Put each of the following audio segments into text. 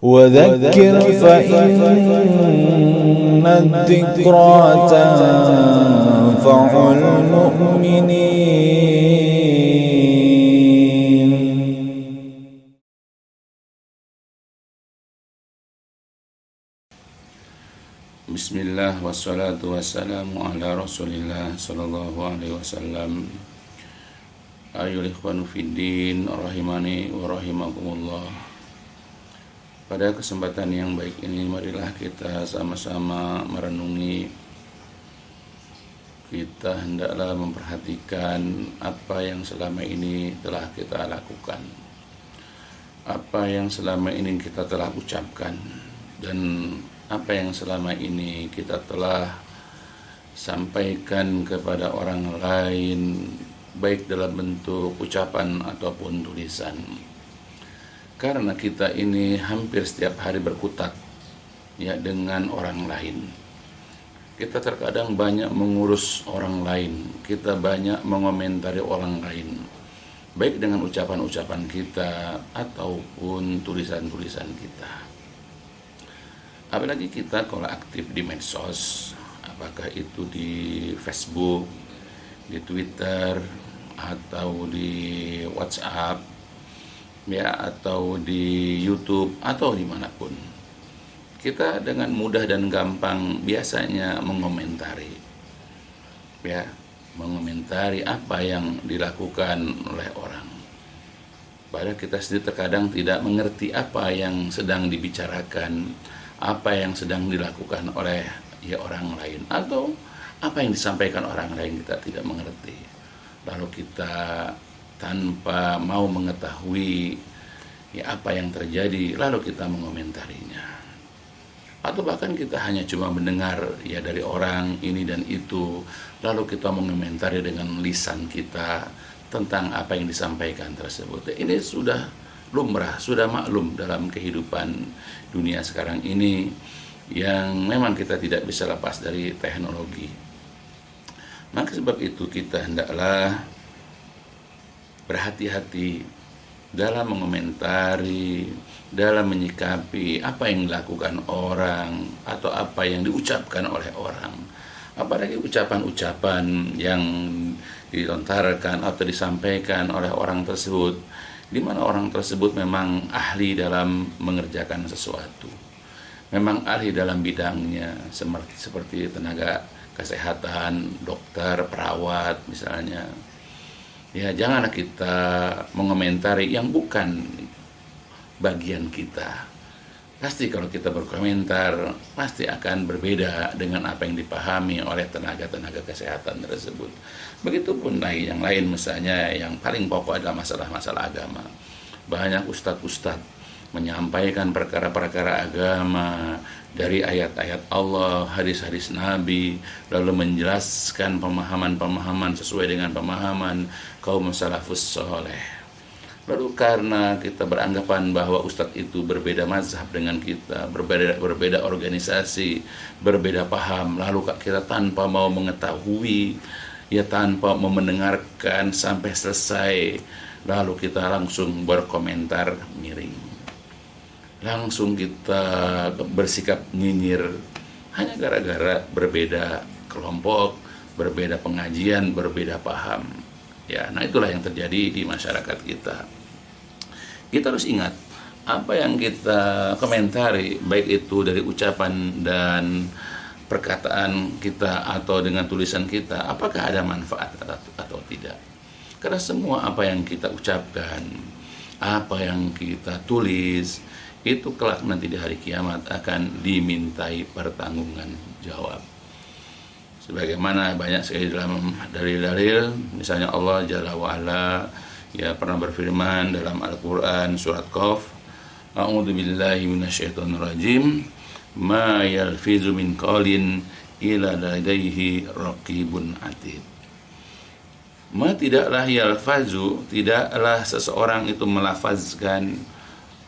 وذكر فإن الذكرى تنفع المؤمنين. Bismillah wassalatu wassalamu ala rasulillah sallallahu alaihi wasallam. Ayyuhal ikhwanu fiddin rahimani wa rahimakumullah. Pada kesempatan yang baik ini, marilah kita sama-sama merenungi. Kita hendaklah memperhatikan apa yang selama ini telah kita lakukan, apa yang selama ini kita telah ucapkan, dan apa yang selama ini kita telah sampaikan kepada orang lain, baik dalam bentuk ucapan ataupun tulisan. Karena kita ini hampir setiap hari berkutat ya dengan orang lain. Kita terkadang banyak mengurus orang lain, kita banyak mengomentari orang lain, baik dengan ucapan-ucapan kita ataupun tulisan-tulisan kita. Apalagi kita kalau aktif di medsos, apakah itu di Facebook, di Twitter, atau di WhatsApp, ya, atau di YouTube, atau dimanapun, kita dengan mudah dan gampang biasanya mengomentari, ya, mengomentari apa yang dilakukan oleh orang. Padahal kita sendiri terkadang tidak mengerti apa yang sedang dibicarakan, apa yang sedang dilakukan oleh orang lain, atau apa yang disampaikan orang lain kita tidak mengerti. Lalu kita tanpa mau mengetahui apa yang terjadi, lalu kita mengomentarinya. Atau bahkan kita hanya cuma mendengar dari orang ini dan itu, lalu kita mengomentari dengan lisan kita tentang apa yang disampaikan tersebut. Ini sudah lumrah, sudah maklum dalam kehidupan dunia sekarang ini, yang memang kita tidak bisa lepas dari teknologi. Maka sebab itu kita hendaklah berhati-hati dalam mengomentari, dalam menyikapi apa yang dilakukan orang atau apa yang diucapkan oleh orang. Apalagi ucapan-ucapan yang dilontarkan atau disampaikan oleh orang tersebut, di mana orang tersebut memang ahli dalam mengerjakan sesuatu, memang ahli dalam bidangnya, seperti tenaga kesehatan, dokter, perawat misalnya. Ya, janganlah kita mengomentari yang bukan bagian kita. Pasti kalau kita berkomentar, pasti akan berbeda dengan apa yang dipahami oleh tenaga-tenaga kesehatan tersebut. Begitupun yang lain, misalnya yang paling pokok adalah masalah-masalah agama. Banyak ustadz-ustadz menyampaikan perkara-perkara agama dari ayat-ayat Allah, hadis-hadis Nabi, lalu menjelaskan pemahaman-pemahaman sesuai dengan pemahaman kaum salafus soleh. Lalu karena kita beranggapan bahwa ustadz itu berbeda mazhab dengan kita, berbeda organisasi, berbeda paham, lalu kita tanpa mau mengetahui, tanpa mau mendengarkan sampai selesai, lalu kita langsung berkomentar miring. Langsung kita bersikap nyinyir hanya gara-gara berbeda kelompok, berbeda pengajian, berbeda paham. Ya, nah itulah yang terjadi di masyarakat kita. Kita harus ingat apa yang kita komentari, baik itu dari ucapan dan perkataan kita atau dengan tulisan kita, apakah ada manfaat atau tidak. Karena semua apa yang kita ucapkan, apa yang kita tulis, itu kelak nanti di hari kiamat akan dimintai pertanggungan jawab. Sebagaimana banyak sekali dalam dalil-dalil, misalnya Allah Jalla wa'ala pernah berfirman dalam Al-Quran surat Qaf, A'udzu billahi minasyaitonir rajim, ma yalfizu min qaulin illa ladaihi raqibun atid. Ma tidaklah yalfazu, tidaklah seseorang itu melafazkan,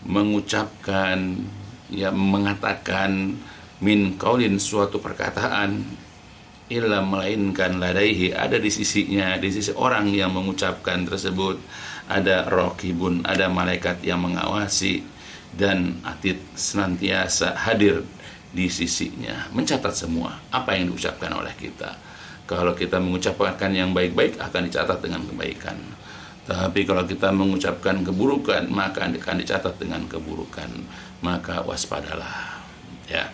mengucapkan, mengatakan min qaulin, suatu perkataan, illa melainkan ladaihi, ada di sisinya, di sisi orang yang mengucapkan tersebut, ada raqibun, ada malaikat yang mengawasi, dan Atid senantiasa hadir di sisinya, mencatat semua apa yang diucapkan oleh kita. Kalau kita mengucapkan yang baik-baik akan dicatat dengan kebaikan. Tapi kalau kita mengucapkan keburukan maka akan dicatat dengan keburukan. Maka waspadalah. Ya.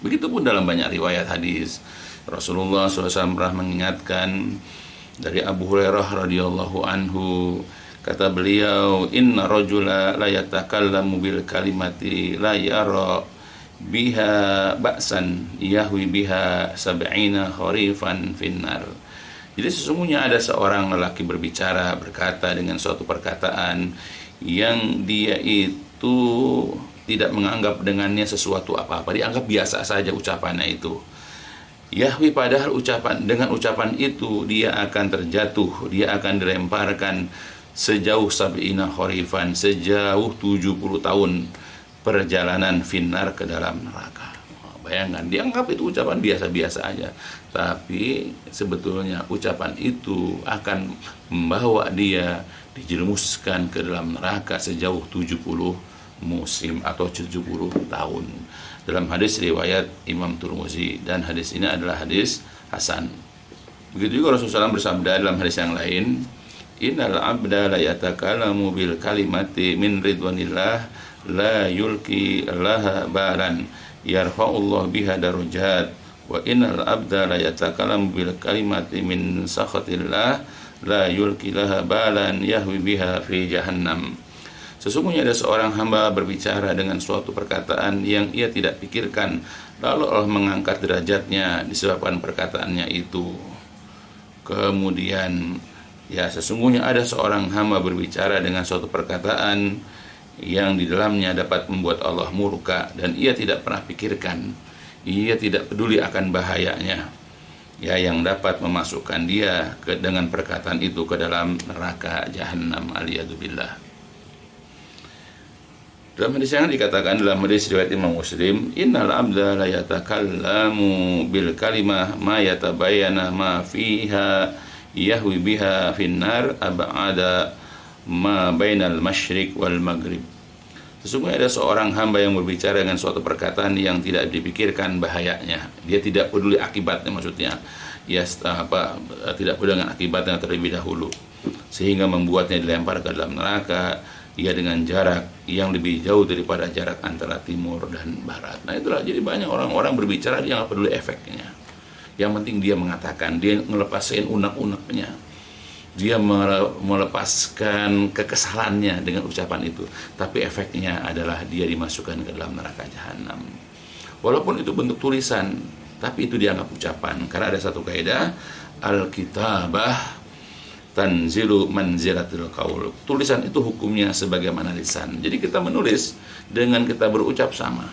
Begitupun dalam banyak riwayat hadis Rasulullah SAW pernah mengingatkan dari Abu Hurairah radhiyallahu anhu, kata beliau, inna rajula la yatakallamu bil kalimati la yara biha ba'san yahwi biha sab'ina kharifan finnar. Jadi sesungguhnya ada seorang lelaki berkata dengan suatu perkataan yang dia itu tidak menganggap dengannya sesuatu apa-apa, dianggap biasa saja ucapannya itu. Yahwi, padahal dengan ucapan itu dia akan terjatuh, dia akan dilemparkan sejauh sab'ina kharifan, sejauh 70 tahun perjalanan finnar ke dalam neraka. Bayangkan, dianggap itu ucapan biasa-biasa aja, tapi sebetulnya ucapan itu akan membawa dia dijerumuskan ke dalam neraka sejauh 70 musim atau 70 tahun. Dalam hadis riwayat Imam Tirmizi, dan hadis ini adalah hadis hasan. Begitu juga Rasulullah SAW bersabda dalam hadis yang lain, innal abda la yatakallamu bil kalimati min ridwanillah la yulki laha balan yarfa'ullah biha darajat, wa innal abda la yatakallamu bil kalimati min sakhatillah la yulki laha balan yahwi biha fi jahannam. Sesungguhnya ada seorang hamba berbicara dengan suatu perkataan yang ia tidak pikirkan, lalu Allah mengangkat derajatnya disebabkan perkataannya itu. Kemudian, ya sesungguhnya ada seorang hamba berbicara dengan suatu perkataan yang di dalamnya dapat membuat Allah murka, dan ia tidak pernah pikirkan, ia tidak peduli akan bahayanya, ya yang dapat memasukkan dia dengan perkataan itu ke dalam neraka jahanam, aliyadzubillah. Dalam hadis yang dikatakan dalam hadis riwayat Imam Muslim, innal abda la yatakallamu bil kalimah ma yatabayyana ma fiha yahwi biha finnar ab'ada ma bainal masyriq wal maghrib. Sesungguhnya ada seorang hamba yang berbicara dengan suatu perkataan yang tidak dipikirkan bahayanya. Dia tidak peduli akibatnya, maksudnya ya tidak peduli dengan akibatnya terlebih dahulu, sehingga membuatnya dilempar ke dalam neraka, ia dengan jarak yang lebih jauh daripada jarak antara timur dan barat. Nah itulah, jadi banyak orang-orang berbicara dia nggak peduli efeknya. Yang penting dia mengatakan, dia ngelepasin unek-uneknya, dia melepaskan kekesalannya dengan ucapan itu. Tapi efeknya adalah dia dimasukkan ke dalam neraka jahanam. Walaupun itu bentuk tulisan, tapi itu dianggap ucapan. Karena ada satu kaidah, al-kitabah tanzilu manzilatil qaul. Tulisan itu hukumnya sebagaimana lisan. Jadi kita menulis dengan kita berucap sama.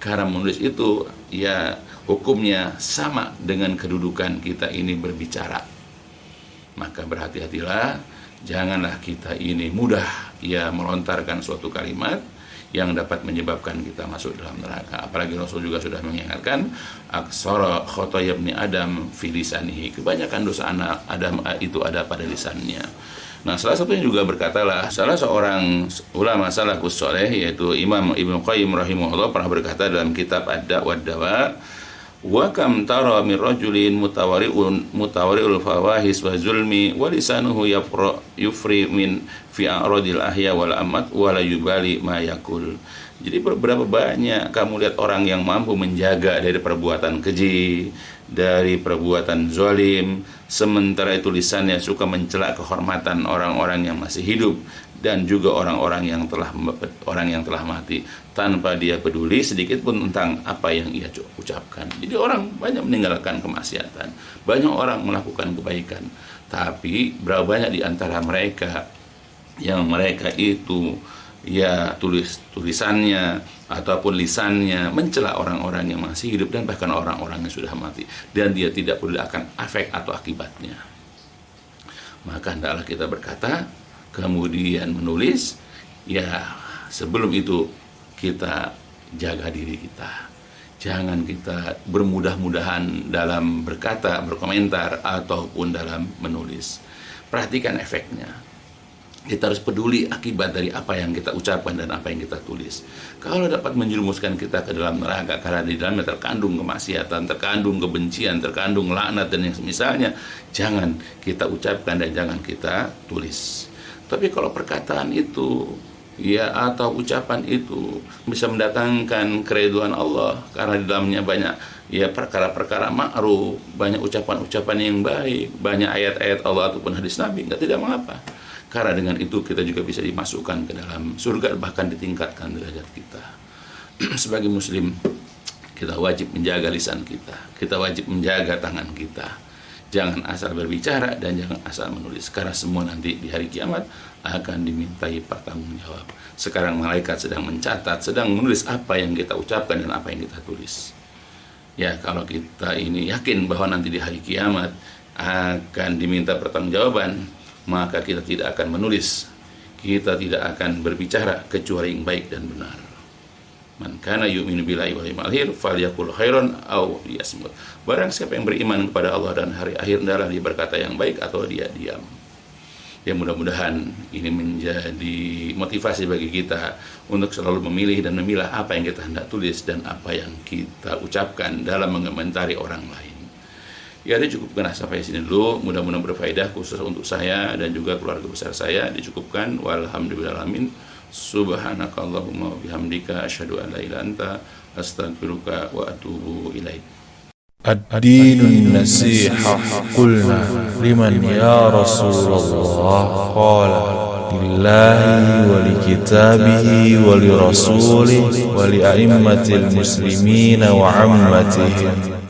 Karena menulis itu ya hukumnya sama dengan kedudukan kita ini berbicara. Maka berhati-hatilah, janganlah kita ini mudah ya melontarkan suatu kalimat yang dapat menyebabkan kita masuk dalam neraka. Apalagi Rasul juga sudah mengingatkan, aksara khotoya ibni Adam fi lisanihi. Kebanyakan dosa anak Adam itu ada pada lisannya. Nah, salah satunya juga berkatalah salah seorang ulama salafus saleh, yaitu Imam Ibnu Qayyim rahimahullah, pernah berkata dalam kitab Ad-Da' wad-Dawa, wa kam tara min rajulin mutawari'ul fawahis wa zulmi wa lisanuhu yufri min fi a'radil ahya wal amat wa la yubali ma yakul. Jadi berapa banyak kamu lihat orang yang mampu menjaga dari perbuatan keji, dari perbuatan zalim, sementara itu lisannya suka mencela kehormatan orang-orang yang masih hidup dan juga orang-orang yang telah mati, tanpa dia peduli sedikit pun tentang apa yang ia ucapkan. Jadi orang banyak meninggalkan kemaksiatan, banyak orang melakukan kebaikan, tapi berapa banyak di antara mereka yang mereka itu ya tulisannya ataupun lisannya mencela orang-orang yang masih hidup dan bahkan orang-orang yang sudah mati, dan dia tidak peduli akan efek atau akibatnya. Maka hendaklah kita berkata, kemudian menulis, ya sebelum itu kita jaga diri kita. Jangan kita bermudah-mudahan dalam berkata, berkomentar, ataupun dalam menulis. Perhatikan efeknya. Kita harus peduli akibat dari apa yang kita ucapkan dan apa yang kita tulis. Kalau dapat menjerumuskan kita ke dalam neraka karena di dalamnya terkandung kemaksiatan, terkandung kebencian, terkandung laknat dan yang semisalnya, jangan kita ucapkan dan jangan kita tulis. Tapi kalau perkataan itu ya atau ucapan itu bisa mendatangkan keridhaan Allah karena di dalamnya banyak ya perkara-perkara ma'ruf, banyak ucapan-ucapan yang baik, banyak ayat-ayat Allah ataupun hadis Nabi, tidak mengapa. Karena dengan itu kita juga bisa dimasukkan ke dalam surga, bahkan ditingkatkan derajat kita. Sebagai muslim, kita wajib menjaga lisan kita. Kita wajib menjaga tangan kita. Jangan asal berbicara dan jangan asal menulis. Karena semua nanti di hari kiamat akan dimintai pertanggungjawab. Sekarang malaikat sedang mencatat, sedang menulis apa yang kita ucapkan dan apa yang kita tulis. Ya, kalau kita ini yakin bahwa nanti di hari kiamat akan diminta pertanggungjawaban, maka kita tidak akan menulis, kita tidak akan berbicara kecuali yang baik dan benar. Man kana yu'minu billahi wal yawmil akhir falyaqul khairan aw liyasmut. Barang siapa yang beriman kepada Allah dan hari akhir, hendaklah dia berkata yang baik atau dia diam. Ya, mudah-mudahan ini menjadi motivasi bagi kita untuk selalu memilih dan memilah apa yang kita hendak tulis dan apa yang kita ucapkan dalam mengomentari orang lain. Ya, dicukupkan sampai sini dulu. Mudah-mudahan berfaedah khusus untuk saya dan juga keluarga besar saya. Dicukupkan. Walhamdulillahalamin. Subhanakallahumma wa bihamdika asyhadu an la ilaha illa anta astaghfiruka wa atubu ilaik. الدين النصيحة قلنا لمن يا رسول الله قال لله ولكتابه ولرسوله ولأئمة المسلمين وعمتهم